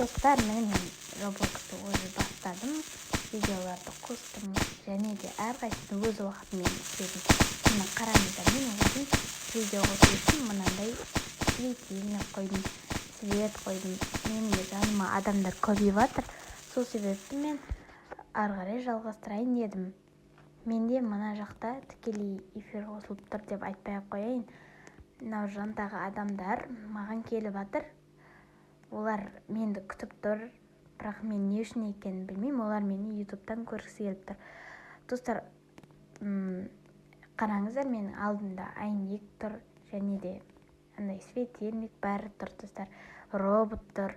Достар, мен Roblox'ты уже бастадым, видеоларды қостым, және де әрқайсысын өз уақытымен істедім. Мына қараңыздар, мен өзім видео қосу үшін мынандай светильник қойдым, свет қойдым. Менің де жаныма адамдар көбейіп жатыр. Сол себепті мен ары қарай жалғастырайын дедім. Менде мына жақта тікелей эфир қосылып тұр деп айтпай-ақ қояйын. Мынау жандағы адамдар маған келіп жатыр. Олар менді күтіп тұр, бірақ мен не үшін екенін білмеймін. Олар мені ютубтан көргісі келіп тұр. Достар, қараңыздар, менің алдымда әйнек тұр, және де светильник бәрі тұр. Достар, робот тұр.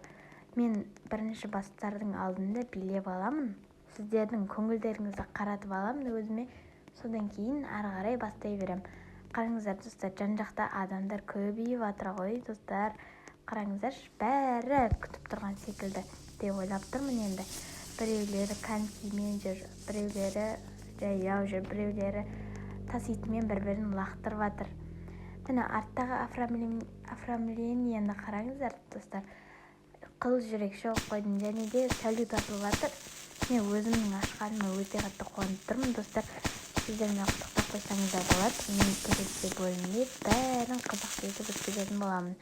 Мен бірінші бастардың алдында билеп аламын. Сіздердің көңілдеріңізді қаратып аламын өзіме. Содан кейін ары қарай бастай берем. Қараңыздар, достар, жан-жақта адамдар көбейіп жатыр ғой, достар. Қараңыздар, бәрі күтіп тұрған секілді деп ойлап тұрмын енді. Біреулері конькимен жүр, біреулері жаяу жүр, біреулері таситымен бір-бірін лақтырып жатыр. Міне арттағы оформлениені қараңыздар, достар. Қыл жүрек шоқ қойдым, және де салют атылып жатыр. Мен өзімнің ашқаныма өте қатты қуанып тұрмын, достар. Сіздер мені құттықтап қойсаңыздар болады. Мен келесі бөлімде бәрін қызықты етіп өткізетін боламын.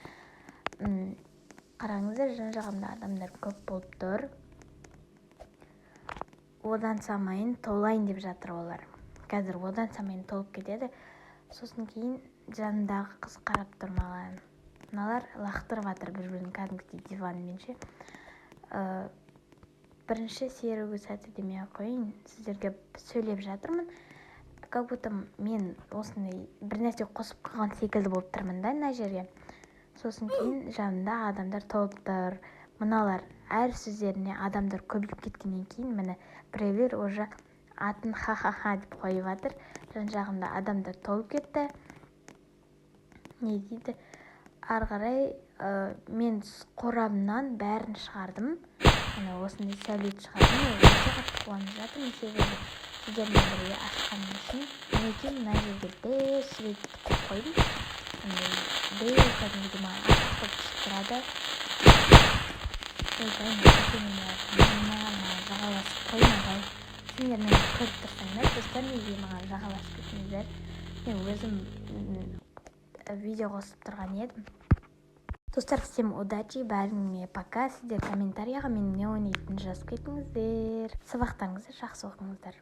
Қараңыздар, жан-жағымда адамдар көп болып тұр. Одан самайын толайын деп жатыр олар. Қазір одан самайын толып кетеді. Сосын кейін жанымдағы қыз қарап тұр маған. Мыналар лақтырып жатыр бір-бірін кәдімгідей диванмен ше. Бірінші серугі сәті демей-ақ қояйын. Сіздерге сөйлеп жатырмын. Как будто мен осындай бір нәрсе қосып қалған секілді болып тұрмын да мына жерге. Сосын кейін жанында адамдар толып тұр. Мыналар әр сөздеріне адамдар көбейіп кеткеннен кейін міне біреулер уже атын ха-ха-ха деп қойып жатыр. Жан-жағымда адамдар толып кетті. Не дейді? Ары қарай мен қорабымнан бәрін шығардым. Міне осындай сәулет шығардым. Өте қатты қуанып жатырмын, себебі сіздермен бірге ашқаным үшін. Мінекей мына жерге бес свет қойдым. Біреу кәдімгідей маған артық болып түсіп тұрады. Маған жағаласып қоймағай. Сендер мені көріп тұрсаңдар, достар, неге маған жағаласып кетіңіздер. Мен өзім видео қосып тұрған едім. Достар, всем удачи, бәріңе пока. Сіздер комментарияға менің не ойнайтынымды жазып кетіңіздер. Сабақтарыңызды жақсы оқыңыздар.